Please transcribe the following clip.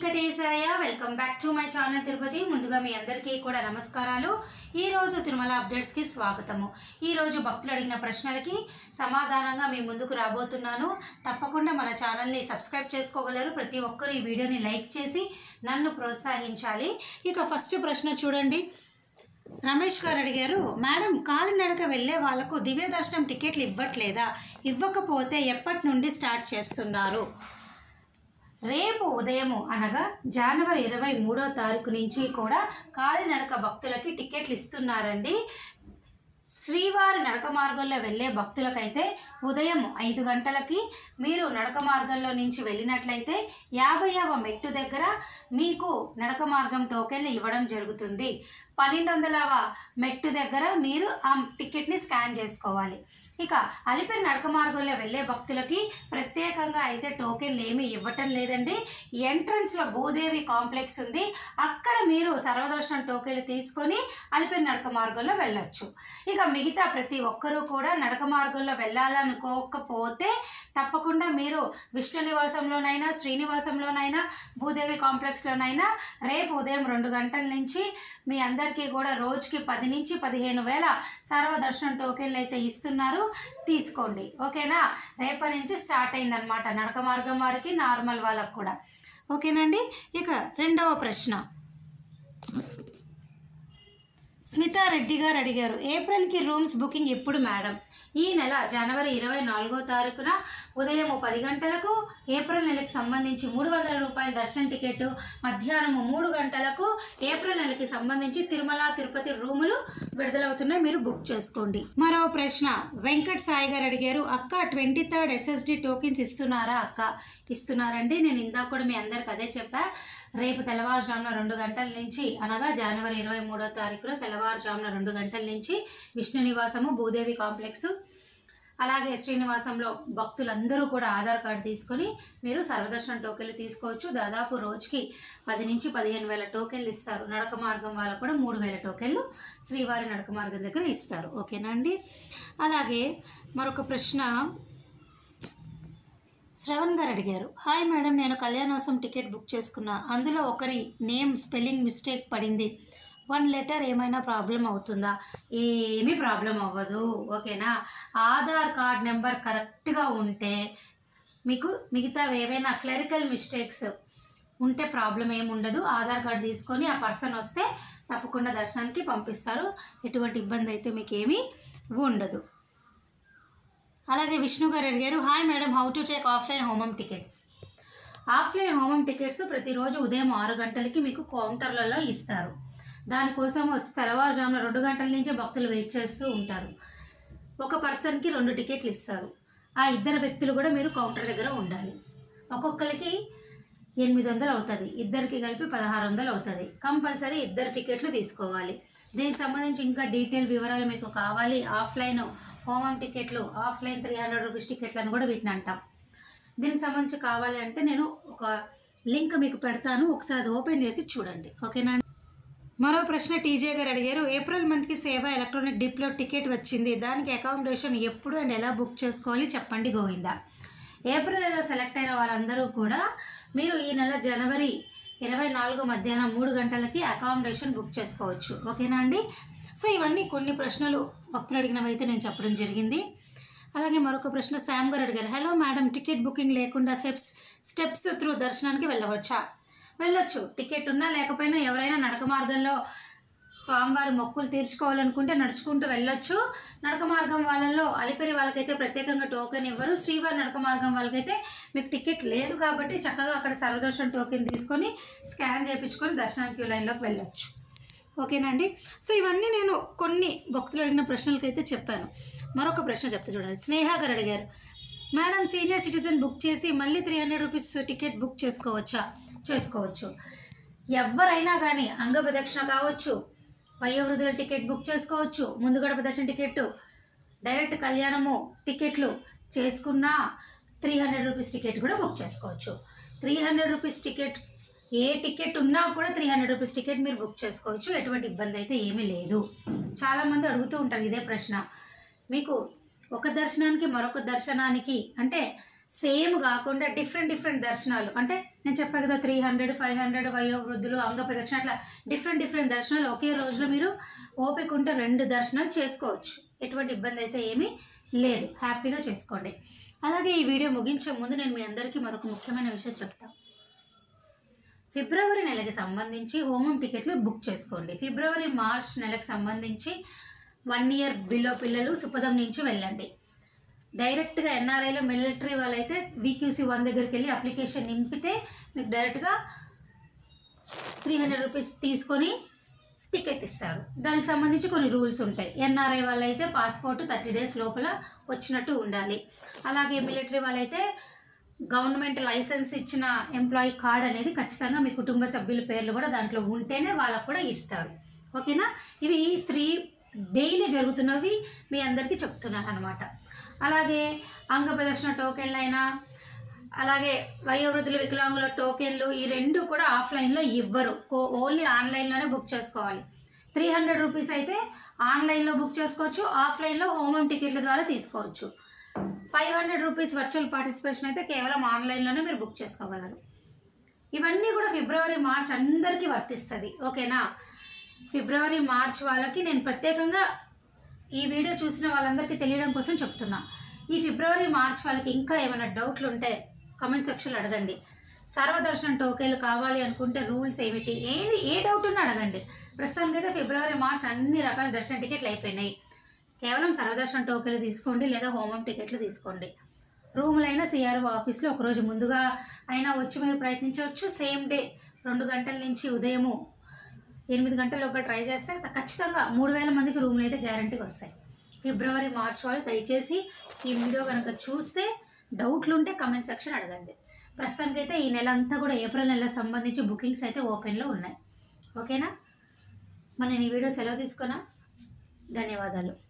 Venkatesaya welcome back to my channel Tirupati. ముందుగా మీ అందరికీ కూడా నమస్కారాలు. ఈ రోజు తిరుమల అప్డేట్స్ కి స్వాగతము. ఈ రోజు భక్తులు అడిగిన ప్రశ్నలకి సమాధానంగా మీ ముందుకు రాబోతున్నాను. తప్పకుండా మన ఛానల్ ని సబ్స్క్రైబ్ చేసుకోగలరు. ప్రతి ఒక్కరు ఈ వీడియోని లైక్ చేసి నన్ను ప్రోత్సహించాలి. ఇక ఫస్ట్ ప్రశ్న చూడండి. రమేష్ గారు అడిగారు, మేడం కాలినడక వెళ్ళే వాళ్ళకు దివ్య దర్శనం టికెట్లు ఇవ్వట్లేదా? ఇవ్వకపోతే ఎప్పటి నుండి స్టార్ట్ చేస్తున్నారు? రేపు ఉదయము అనగా జనవరి 23వ తారీఖు నుంచి కూడా కాలినడక భక్తులకి టికెట్లు ఇస్తున్నారండి. శ్రీవారి నడక మార్గంలో వెళ్ళే భక్తులకైతే ఉదయం 5 గంటలకి మీరు నడక మార్గంలో నుంచి వెళ్ళినట్లయితే 50వ మెట్టు దగ్గర మీకు నడక మార్గం టోకెన్ ఇవ్వడం జరుగుతుంది. 1200వ మెట్టు దగ్గర మీరు ఆ టికెట్ని స్కాన్ చేసుకోవాలి. ఇక అలిపిరి నడక మార్గంలో వెళ్ళే భక్తులకి ప్రత్యేకంగా అయితే టోకెన్లు ఏమీ ఇవ్వటం లేదండి. ఎంట్రన్స్లో భూదేవి కాంప్లెక్స్ ఉంది, అక్కడ మీరు సర్వదర్శనం టోకెన్లు తీసుకొని అలిపిరి నడక మార్గంలో వెళ్ళొచ్చు. ఇక మిగతా ప్రతి ఒక్కరూ కూడా నడక మార్గంలో వెళ్ళాలనుకోకపోతే తప్పకుండా మీరు విష్ణు నివాసంలోనైనా శ్రీనివాసంలోనైనా భూదేవి కాంప్లెక్స్లోనైనా రేపు ఉదయం 2 గంటల నుంచి మీ అందరికీ కూడా రోజుకి 10 నుంచి 15 వేల సర్వదర్శనం టోకెన్లు అయితే ఇస్తున్నారు, తీసుకోండి. ఓకేనా? రేపటి నుంచి స్టార్ట్ అయిందనమాట నడక మార్గం వారికి, నార్మల్ వాళ్ళకు కూడా. ఓకేనండి. ఇక రెండవ ప్రశ్న స్మితారెడ్డి గారు అడిగారు, ఏప్రిల్కి రూమ్స్ బుకింగ్ ఎప్పుడు మేడం? ఈ నెల జనవరి 24వ తారీఖున ఉదయం 10 గంటలకు ఏప్రిల్ నెలకి సంబంధించి 300 రూపాయల దర్శనం టికెట్, మధ్యాహ్నం 3 గంటలకు ఏప్రిల్ నెలకి సంబంధించి తిరుమల తిరుపతి రూములు విడుదలవుతున్నాయి, మీరు బుక్ చేసుకోండి. మరో ప్రశ్న వెంకట్ సాయి గారు అడిగారు, అక్క 23rd SSD టోకెన్స్ ఇస్తున్నారా? అక్క ఇస్తున్నారండి. నేను ఇందాక కూడా మీ అందరికి అదే చెప్పా. రేపు తెల్లవారుజామున 2 గంటల నుంచి అనగా జనవరి 23వ తారీఖున తెల్లవారుజామున 2 గంటల నుంచి విష్ణు నివాసము, భూదేవి కాంప్లెక్స్, అలాగే శ్రీనివాసంలో భక్తులందరూ కూడా ఆధార్ కార్డు తీసుకొని మీరు సర్వదర్శనం టోకెన్లు తీసుకోవచ్చు. దాదాపు రోజుకి 10 నుంచి 15 వేల టోకెన్లు ఇస్తారు. నడక మార్గం వాళ్ళకు కూడా 3000 టోకెన్లు శ్రీవారి నడక మార్గం దగ్గర ఇస్తారు. ఓకేనా అండి? అలాగే మరొక ప్రశ్న శ్రవణ్ గారు అడిగారు, హాయ్ మేడం, నేను కళ్యాణోత్సవం టికెట్ బుక్ చేసుకున్నా, అందులో ఒకరి నేమ్ స్పెల్లింగ్ మిస్టేక్ పడింది, 1 లెటర్ ఏమైనా ప్రాబ్లం అవుతుందా? ఏమీ ప్రాబ్లం అవ్వదు. ఓకేనా? ఆధార్ కార్డ్ నెంబర్ కరెక్ట్గా ఉంటే మీకు మిగతా ఏవైనా క్లరికల్ మిస్టేక్స్ ఉంటే ప్రాబ్లం ఏమి ఉండదు. ఆధార్ కార్డు తీసుకొని ఆ పర్సన్ వస్తే తప్పకుండా దర్శనానికి పంపిస్తారు. ఎటువంటి ఇబ్బంది అయితే మీకు ఏమీ ఉండదు. అలాగే విష్ణు గారు అడిగారు, hi madam, how to check offline హోమం టికెట్స్? ఆఫ్లైన్ హోమం టికెట్స్ ప్రతిరోజు ఉదయం 6 గంటలకి మీకు కౌంటర్లలో ఇస్తారు. దానికోసం తెల్లవారుజామున 2 గంటల నుంచే భక్తులు వెయిట్ చేస్తూ ఉంటారు. ఒక పర్సన్కి 2 టికెట్లు ఇస్తారు. ఆ 2 వ్యక్తులు కూడా మీరు కౌంటర్ దగ్గర ఉండాలి. ఒక్కొక్కరికి 800 అవుతుంది, ఇద్దరికి కలిపి 1600 అవుతుంది. కంపల్సరీ 2 టికెట్లు తీసుకోవాలి. దీనికి సంబంధించి ఇంకా డీటెయిల్ వివరాలు మీకు కావాలి, ఆఫ్లైన్ హోమం టికెట్లు, ఆఫ్లైన్ 300 రూపీస్ టికెట్లు అని కూడా వీటిని అంటాం. దీనికి సంబంధించి కావాలి అంటే నేను ఒక లింక్ మీకు పెడతాను, ఒకసారి అది ఓపెన్ చేసి చూడండి. ఓకేనా? మరో ప్రశ్న టీజే గారు అడిగారు, ఏప్రిల్ మంత్కి సేవ ఎలక్ట్రానిక్ డిప్లో టికెట్ వచ్చింది, దానికి అకామిడేషన్ ఎప్పుడు అండ్ ఎలా బుక్ చేసుకోవాలి చెప్పండి గోవిందా. ఏప్రిల్ నెలలో సెలెక్ట్ అయిన వాళ్ళందరూ కూడా మీరు ఈ నెల జనవరి 24 మధ్యాహ్నం 3 గంటలకి అకామిడేషన్ బుక్ చేసుకోవచ్చు. ఓకేనా అండి? సో ఇవన్నీ కొన్ని ప్రశ్నలు భక్తులు అడిగినవి అయితే నేను చెప్పడం జరిగింది. అలాగే మరొక ప్రశ్న శామ్ గారు అడిగారు, హలో మేడం, టికెట్ బుకింగ్ లేకుండా స్టెప్స్ త్రూ దర్శనానికి వెళ్ళవచ్చా? వెళ్ళొచ్చు. టికెట్ ఉన్నా లేకపోయినా ఎవరైనా నడక మార్గంలో స్వామివారి మొక్కులు తీర్చుకోవాలనుకుంటే నడుచుకుంటూ వెళ్ళొచ్చు. నడక మార్గం వాళ్ళలో అలిపిరి వాళ్ళకైతే ప్రత్యేకంగా టోకెన్ ఇవ్వరు. శ్రీవారి నడక మార్గం వాళ్ళకైతే మీకు టికెట్ లేదు కాబట్టి చక్కగా అక్కడ సర్వదర్శనం టోకెన్ తీసుకొని స్కాన్ చేయించుకొని దర్శనానికి లైన్లోకి వెళ్ళొచ్చు. ఓకేనండి? సో ఇవన్నీ నేను కొన్ని భక్తులు అడిగిన ప్రశ్నలకైతే చెప్పాను. మరొక ప్రశ్న చెప్తే చూడండి. స్నేహ గారు అడిగారు, మేడం సీనియర్ సిటిజన్ బుక్ చేసి మళ్ళీ 300 రూపీస్ టికెట్ బుక్ చేసుకోవచ్చా? చేసుకోవచ్చు. ఎవరైనా కానీ అంగప్రదక్షిణ కావచ్చు, వయోవృద్ధుల టికెట్ బుక్ చేసుకోవచ్చు, ముందు గడప దర్శన టికెట్, డైరెక్ట్ కళ్యాణము టికెట్లు చేసుకున్నా 300 రూపీస్ టికెట్ కూడా బుక్ చేసుకోవచ్చు. 300 రూపీస్ టికెట్, ఏ టికెట్ ఉన్నా కూడా 300 రూపీస్ టికెట్ మీరు బుక్ చేసుకోవచ్చు. ఎటువంటి ఇబ్బంది అయితే ఏమీ లేదు. చాలామంది అడుగుతూ ఉంటారు ఇదే ప్రశ్న. మీకు ఒక దర్శనానికి మరొక దర్శనానికి అంటే సేమ్ కాకుండా డిఫరెంట్ దర్శనాలు, అంటే నేను చెప్పాను కదా 300, 500 వయోవృద్ధులు, అంగ ప్రదక్షిణ, అట్లా డిఫరెంట్ దర్శనాలు ఒకే రోజులో మీరు ఓపిక ఉంటే 2 దర్శనాలు చేసుకోవచ్చు. ఎటువంటి ఇబ్బంది అయితే ఏమీ లేదు, హ్యాపీగా చేసుకోండి. అలాగే ఈ వీడియో ముగించే ముందు నేను మీ అందరికీ మరొక ముఖ్యమైన విషయం చెప్తాను. ఫిబ్రవరి నెలకి సంబంధించి హోమం టికెట్లు బుక్ చేసుకోండి. ఫిబ్రవరి మార్చ్ నెలకు సంబంధించి 1 ఇయర్ బిలో పిల్లలు సుపదం నుంచి వెళ్ళండి. డైరెక్ట్గా ఎన్ఆర్ఐలో మిలిటరీ వాళ్ళైతే వీక్యూసీ 1 దగ్గరికి వెళ్ళి అప్లికేషన్ నింపితే మీకు డైరెక్ట్గా 300 రూపీస్ తీసుకొని టికెట్ ఇస్తారు. దానికి సంబంధించి కొన్ని రూల్స్ ఉంటాయి. ఎన్ఆర్ఐ వాళ్ళైతే పాస్పోర్ట్ 30 డేస్ లోపల వచ్చినట్టు ఉండాలి. అలాగే మిలిటరీ వాళ్ళైతే గవర్నమెంట్ లైసెన్స్ ఇచ్చిన ఎంప్లాయీ కార్డ్ అనేది ఖచ్చితంగా మీ కుటుంబ సభ్యుల పేర్లు కూడా దాంట్లో ఉంటేనే వాళ్ళకు కూడా ఇస్తారు. ఓకేనా? ఇవి 3 డైలీ జరుగుతున్నవి మీ అందరికీ చెప్తున్నాను అనమాట. అలాగే అంగ ప్రదక్షిణ టోకెన్లు అయినా, అలాగే వయోవృద్ధులు వికలాంగుల టోకెన్లు, ఈ 2 కూడా ఆఫ్లైన్లో ఇవ్వరు, ఓన్లీ ఆన్లైన్లోనే బుక్ చేసుకోవాలి. 300 రూపీస్ అయితే ఆన్లైన్లో బుక్ చేసుకోవచ్చు, ఆఫ్లైన్లో హోమం టికెట్ల ద్వారా తీసుకోవచ్చు. 500 రూపీస్ వర్చువల్ పార్టిసిపేషన్ అయితే కేవలం ఆన్లైన్లోనే మీరు బుక్ చేసుకోగలరు. ఇవన్నీ కూడా ఫిబ్రవరి మార్చ్ అందరికీ వర్తిస్తుంది. ఓకేనా? ఫిబ్రవరి మార్చ్ వాళ్ళకి నేను ప్రత్యేకంగా ఈ వీడియో చూసిన వాళ్ళందరికీ తెలియడం కోసం చెప్తున్నా. ఈ ఫిబ్రవరి మార్చ్ వాళ్ళకి ఇంకా ఏమైనా డౌట్లు ఉంటే కామెంట్ సెక్షన్లో అడగండి. సర్వదర్శనం టోకెన్లు కావాలి అనుకుంటే రూల్స్ ఏమిటి, ఏ డౌట్ ఉన్నా అడగండి. ప్రస్తుతానికి అయితే ఫిబ్రవరి మార్చ్ అన్ని రకాల దర్శన టికెట్లు అయిపోయినాయి. కేవలం సర్వదర్శనం టోకెన్లు తీసుకోండి, లేదా హోమం టికెట్లు తీసుకోండి. రూములైనా సిఆర్ఓ ఆఫీస్లో ఒకరోజు ముందుగా అయినా వచ్చి మీరు ప్రయత్నించవచ్చు. సేమ్ డే 2 గంటల నుంచి ఉదయము 8 గంటల లోపల ట్రై చేస్తే ఖచ్చితంగా 3000 మందికి రూమ్లు అయితే గ్యారంటీగా వస్తాయి. ఫిబ్రవరి మార్చ్ వాళ్ళు దయచేసి ఈ వీడియో కనుక చూస్తే డౌట్లు ఉంటే కమెంట్ సెక్షన్ అడగండి. ప్రస్తుతానికైతే ఈ నెల అంతా కూడా ఏప్రిల్ నెలకు సంబంధించి బుకింగ్స్ అయితే ఓపెన్లో ఉన్నాయి. ఓకేనా? మరి నేను ఈ వీడియో సెలవు తీసుకున్నా. ధన్యవాదాలు.